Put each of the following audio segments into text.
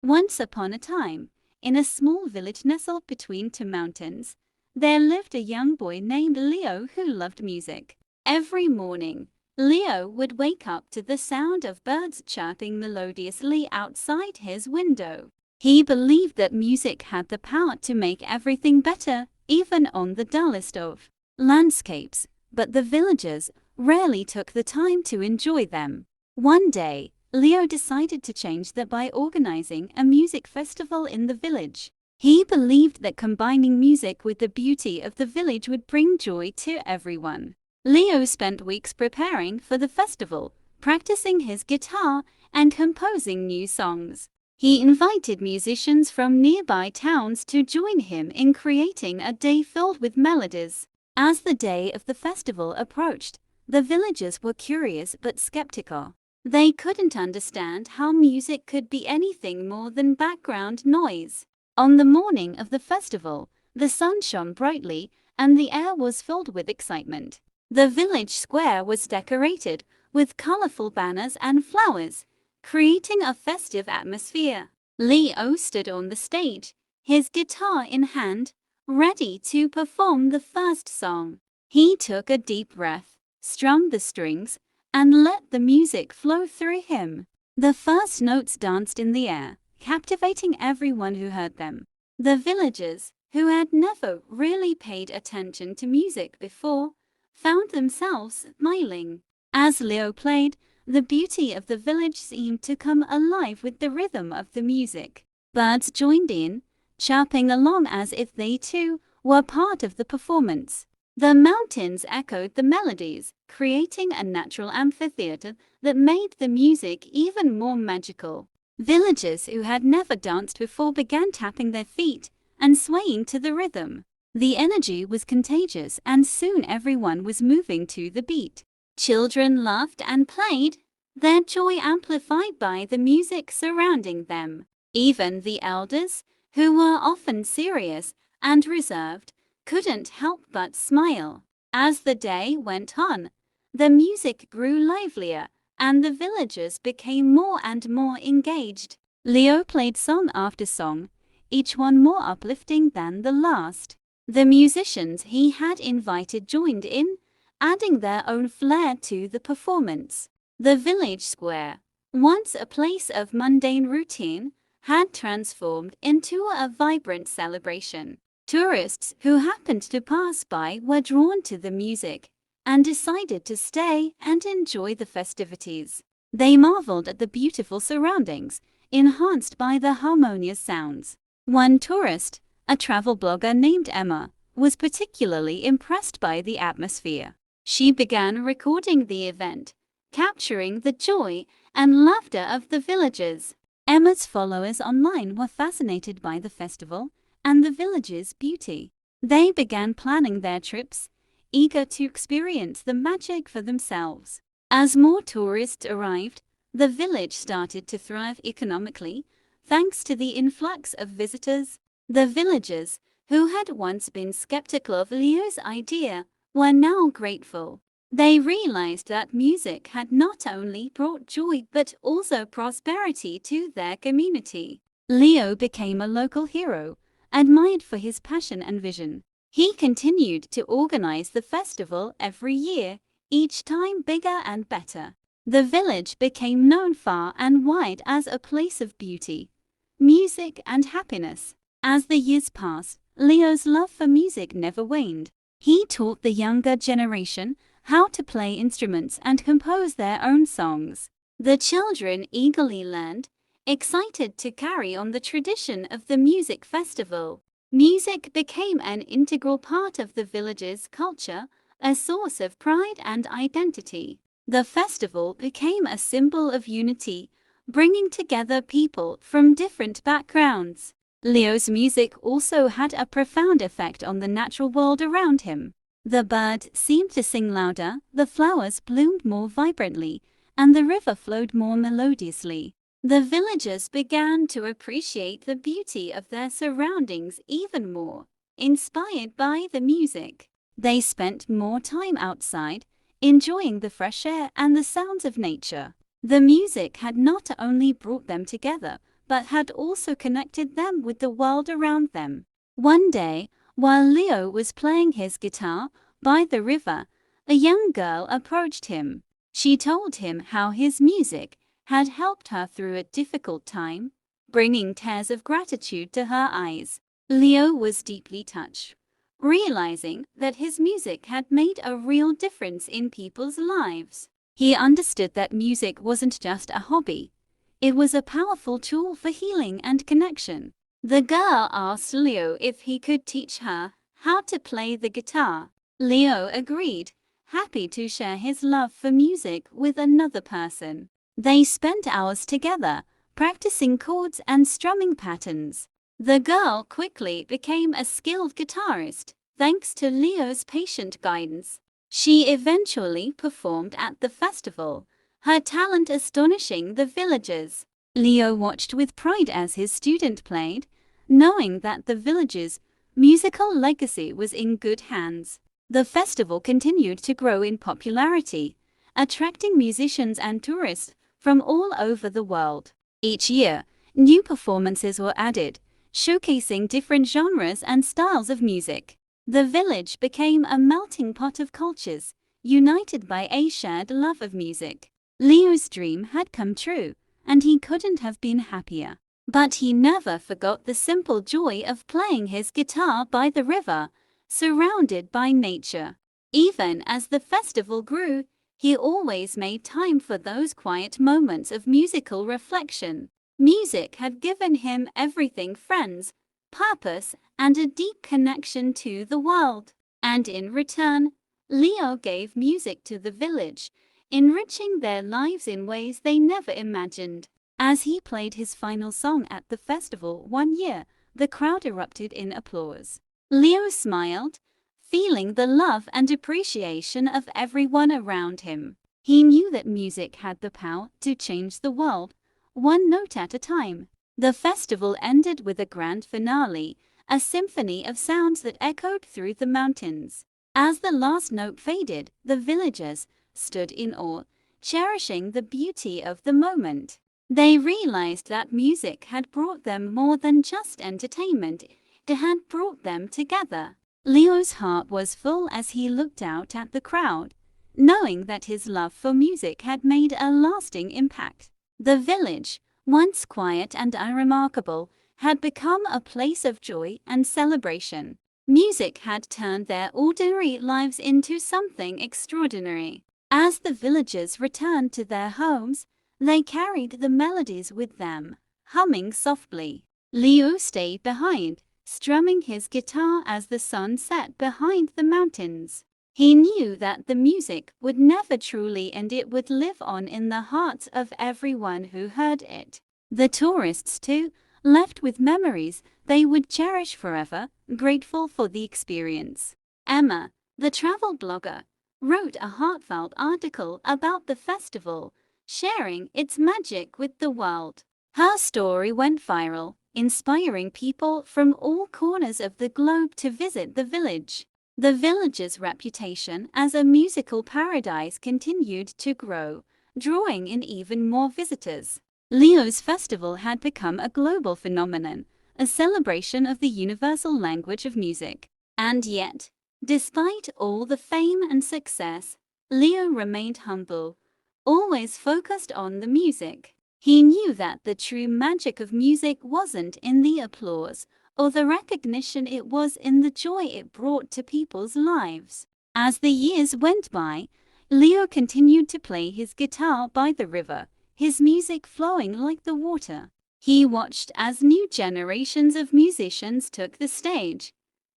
Once upon a time, in a small village nestled between two mountains, there lived a young boy named Leo who loved music. Every morning, Leo would wake up to the sound of birds chirping melodiously outside his window. He believed that music had the power to make everything better, even on the dullest of landscapes, but the villagers rarely took the time to enjoy them. One day, Leo decided to change that by organizing a music festival in the village. He believed that combining music with the beauty of the village would bring joy to everyone. Leo spent weeks preparing for the festival, practicing his guitar and composing new songs. He invited musicians from nearby towns to join him in creating a day filled with melodies. As the day of the festival approached, the villagers were curious but skeptical. They couldn't understand how music could be anything more than background noise. On the morning of the festival, the sun shone brightly and the air was filled with excitement. The village square was decorated with colorful banners and flowers, creating a festive atmosphere. Leo stood on the stage, his guitar in hand, ready to perform the first song. He took a deep breath, strummed the strings, and let the music flow through him. The first notes danced in the air, captivating everyone who heard them. The villagers, who had never really paid attention to music before, found themselves smiling. As Leo played, the beauty of the village seemed to come alive with the rhythm of the music. Birds joined in, chirping along as if they too were part of the performance. The mountains echoed the melodies, creating a natural amphitheater that made the music even more magical. Villagers who had never danced before began tapping their feet and swaying to the rhythm. The energy was contagious and soon everyone was moving to the beat. Children laughed and played, their joy amplified by the music surrounding them. Even the elders, who were often serious and reserved, couldn't help but smile. As the day went on, the music grew livelier and the villagers became more and more engaged. Leo played song after song, each one more uplifting than the last. The musicians he had invited joined in, adding their own flair to the performance. The village square, once a place of mundane routine, had transformed into a vibrant celebration. Tourists who happened to pass by were drawn to the music and decided to stay and enjoy the festivities. They marveled at the beautiful surroundings, enhanced by the harmonious sounds. One tourist, a travel blogger named Emma, was particularly impressed by the atmosphere. She began recording the event, capturing the joy and laughter of the villagers. Emma's followers online were fascinated by the festival and the village's beauty. They began planning their trips, eager to experience the magic for themselves. As more tourists arrived, the village started to thrive economically, thanks to the influx of visitors. The villagers, who had once been skeptical of Leo's idea, were now grateful. They realized that music had not only brought joy but also prosperity to their community. Leo became a local hero, admired for his passion and vision. He continued to organize the festival every year, each time bigger and better. The village became known far and wide as a place of beauty, music, and happiness. As the years passed, Leo's love for music never waned. He taught the younger generation how to play instruments and compose their own songs. The children eagerly learned, excited to carry on the tradition of the music festival. Music became an integral part of the village's culture, a source of pride and identity. The festival became a symbol of unity, bringing together people from different backgrounds. Leo's music also had a profound effect on the natural world around him. The birds seemed to sing louder, the flowers bloomed more vibrantly, and the river flowed more melodiously. The villagers began to appreciate the beauty of their surroundings even more, inspired by the music. They spent more time outside, enjoying the fresh air and the sounds of nature. The music had not only brought them together, but had also connected them with the world around them. One day, while Leo was playing his guitar by the river, a young girl approached him. She told him how his music had helped her through a difficult time, bringing tears of gratitude to her eyes. Leo was deeply touched, realizing that his music had made a real difference in people's lives. He understood that music wasn't just a hobby, it was a powerful tool for healing and connection. The girl asked Leo if he could teach her how to play the guitar. Leo agreed, happy to share his love for music with another person. They spent hours together, practicing chords and strumming patterns. The girl quickly became a skilled guitarist, thanks to Leo's patient guidance. She eventually performed at the festival, her talent astonishing the villagers. Leo watched with pride as his student played, knowing that the village's musical legacy was in good hands. The festival continued to grow in popularity, attracting musicians and tourists from all over the world. Each year, new performances were added, showcasing different genres and styles of music. The village became a melting pot of cultures, united by a shared love of music. Leo's dream had come true, and he couldn't have been happier. But he never forgot the simple joy of playing his guitar by the river, surrounded by nature. Even as the festival grew, he always made time for those quiet moments of musical reflection. Music had given him everything: friends, purpose, and a deep connection to the world. And in return, Leo gave music to the village, enriching their lives in ways they never imagined. As he played his final song at the festival one year, the crowd erupted in applause. Leo smiled, feeling the love and appreciation of everyone around him. He knew that music had the power to change the world, one note at a time. The festival ended with a grand finale, a symphony of sounds that echoed through the mountains. As the last note faded, the villagers stood in awe, cherishing the beauty of the moment. They realized that music had brought them more than just entertainment, it had brought them together. Leo's heart was full as he looked out at the crowd, knowing that his love for music had made a lasting impact. The village, once quiet and unremarkable, had become a place of joy and celebration. Music had turned their ordinary lives into something extraordinary. As the villagers returned to their homes, they carried the melodies with them, humming softly. Leo stayed behind, strumming his guitar as the sun set behind the mountains. He knew that the music would never truly end, it would live on in the hearts of everyone who heard it. The tourists, too, left with memories they would cherish forever, grateful for the experience. Emma, the travel blogger, wrote a heartfelt article about the festival, sharing its magic with the world. Her story went viral, inspiring people from all corners of the globe to visit the village. The village's reputation as a musical paradise continued to grow, drawing in even more visitors. Leo's festival had become a global phenomenon, a celebration of the universal language of music. And yet, despite all the fame and success, Leo remained humble, always focused on the music. He knew that the true magic of music wasn't in the applause or the recognition, it was in the joy it brought to people's lives. As the years went by, Leo continued to play his guitar by the river, his music flowing like the water. He watched as new generations of musicians took the stage,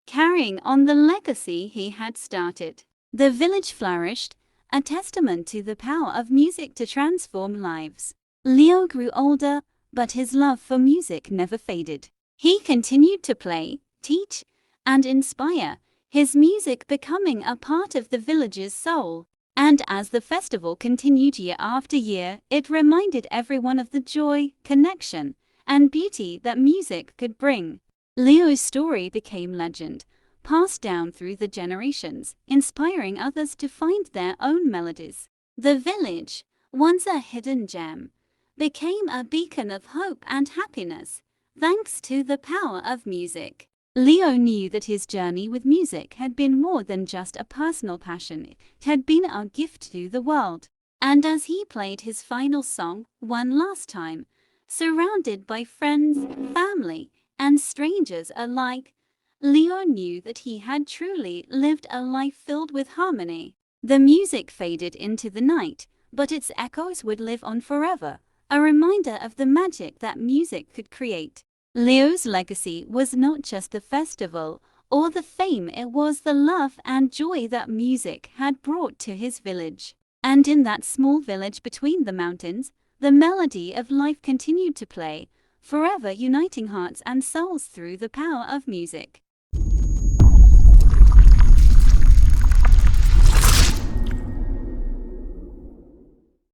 carrying on the legacy he had started. The village flourished, a testament to the power of music to transform lives. Leo grew older, but his love for music never faded. He continued to play, teach, and inspire, his music becoming a part of the village's soul. And as the festival continued year after year, it reminded everyone of the joy, connection, and beauty that music could bring. Leo's story became legend, passed down through the generations, inspiring others to find their own melodies. The village, once a hidden gem, became a beacon of hope and happiness, thanks to the power of music. Leo knew that his journey with music had been more than just a personal passion, it had been a gift to the world. And as he played his final song, one last time, surrounded by friends, family, and strangers alike, Leo knew that he had truly lived a life filled with harmony. The music faded into the night, but its echoes would live on forever, a reminder of the magic that music could create. Leo's legacy was not just the festival or the fame, it was the love and joy that music had brought to his village. And in that small village between the mountains, the melody of life continued to play, forever uniting hearts and souls through the power of music.